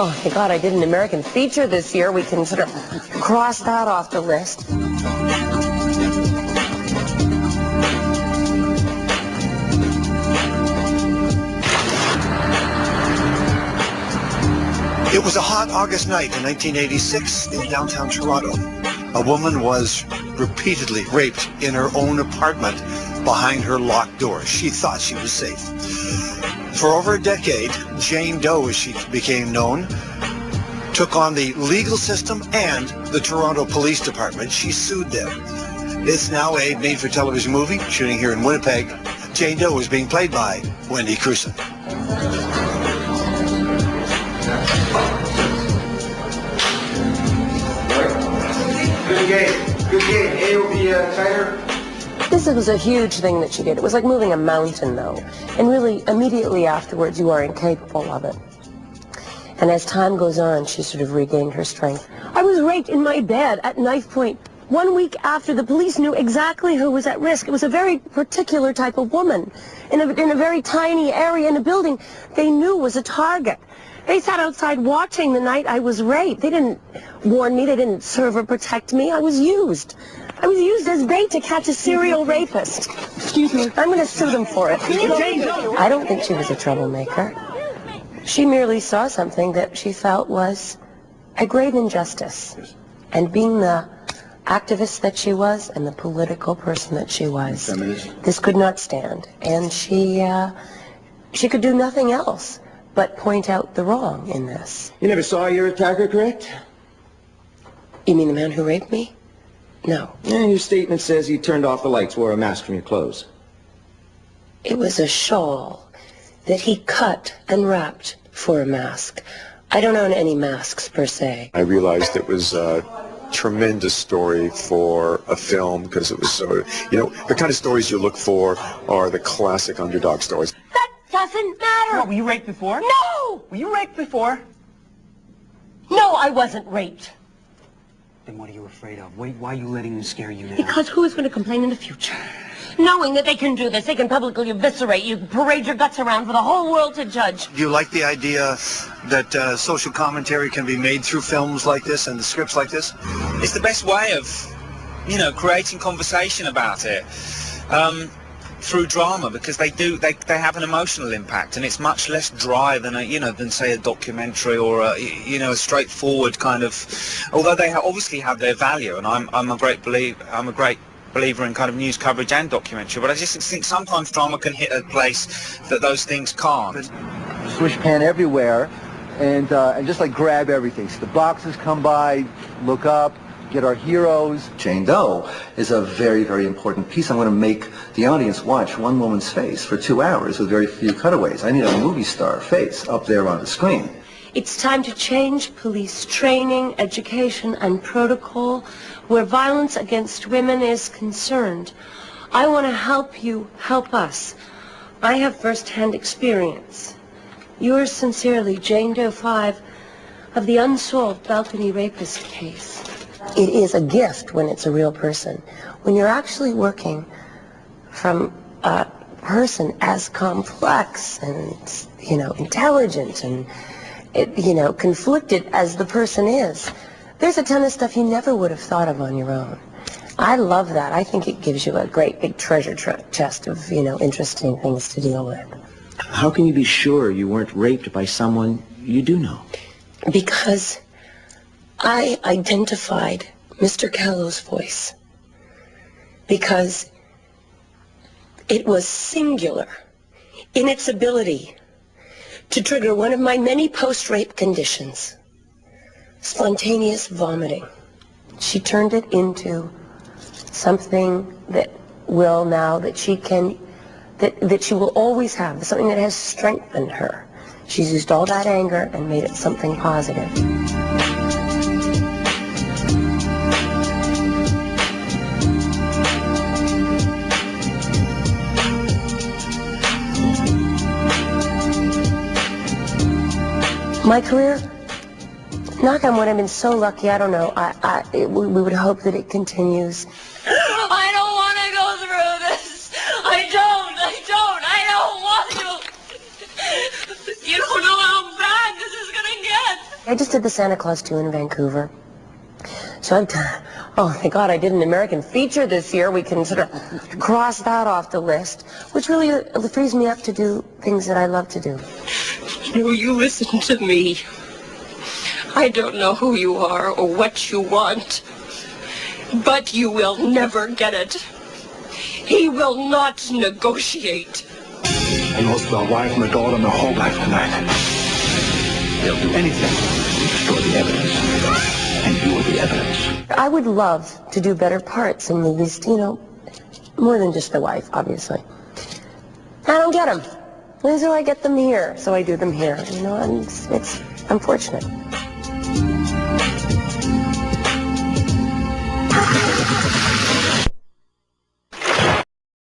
Oh, thank God I did an American feature this year. We can sort of cross that off the list. It was a hot August night in 1986 in downtown Toronto. A woman was repeatedly raped in her own apartment behind her locked door. She thought she was safe. For over a decade, Jane Doe, as she became known, took on the legal system and the Toronto Police Department. She sued them. It's now a made-for-television movie shooting here in Winnipeg. Jane Doe is being played by Wendy Crewson. Good game. Good game. A will be tighter. This was a huge thing that she did. It was like moving a mountain, though. And really, immediately afterwards, you are incapable of it. And as time goes on, she sort of regained her strength. I was raped in my bed at knife point 1 week after the police knew exactly who was at risk. It was a very particular type of woman in a very tiny area in a building they knew was a target. They sat outside watching the night I was raped. They didn't warn me. They didn't serve or protect me. I was used. I was used as bait to catch a serial rapist. Excuse me. I'm going to sue them for it. I don't think she was a troublemaker. She merely saw something that she felt was a grave injustice. And being the activist that she was and the political person that she was, this could not stand. And she could do nothing else but point out the wrong in this. You never saw your attacker, correct? You mean the man who raped me? No. Yeah, your statement says he turned off the lights, wore a mask from your clothes. It was a shawl that he cut and wrapped for a mask. I don't own any masks, per se. I realized it was a tremendous story for a film because it was so, you know, the kind of stories you look for are the classic underdog stories. That doesn't matter. What, were you raped before? No! Were you raped before? No, I wasn't raped. Then what are you afraid of? Why are you letting them scare you now? Because who is going to complain in the future? Knowing that they can do this, they can publicly eviscerate you, parade your guts around for the whole world to judge. Do you like the idea that social commentary can be made through films like this and scripts like this? It's the best way of, you know, creating conversation about it through drama, because they have an emotional impact, and it's much less dry than than say a documentary or a straightforward kind of. Although they obviously have their value, and I'm a great believer in kind of news coverage and documentary, but I just think sometimes drama can hit a place that those things can't. Swish pan everywhere, and just like grab everything. So the boxes come by, look up, get our heroes. Jane Doe is a very, very important piece. I'm going to make the audience watch one woman's face for 2 hours with very few cutaways. I need a movie star face up there on the screen. It's time to change police training, education, and protocol where violence against women is concerned. I want to help you help us. I have first-hand experience. Yours sincerely, Jane Doe 5, of the unsolved balcony rapist case. It is a gift when it's a real person. When you're actually working from a person as complex and, intelligent and, conflicted as the person is, there's a ton of stuff you never would have thought of on your own. I love that. I think it gives you a great big treasure chest of, interesting things to deal with. How can you be sure you weren't raped by someone you do know? Because I identified Mr. Callow's voice. Because it was singular in its ability to trigger one of my many post-rape conditions, spontaneous vomiting. She turned it into something that will now, that she will always have, something that has strengthened her. She's used all that anger and made it something positive. My career, knock on wood, I've been so lucky, I don't know. We would hope that it continues. I don't want to go through this. I don't want to. You don't know how bad this is going to get. I just did the Santa Claus 2 in Vancouver. So I've done, oh thank God, I did an American feature this year. We can sort of cross that off the list, which really frees me up to do things that I love to do. No, you listen to me. I don't know who you are or what you want, but you will never get it. He will not negotiate. I lost my wife, my daughter, my whole life tonight. They'll do anything to destroy the evidence. And you are the evidence. I would love to do better parts in movies, you know, more than just the wife, obviously. I don't get them. So I get them here, so I do them here, you know, and it's unfortunate.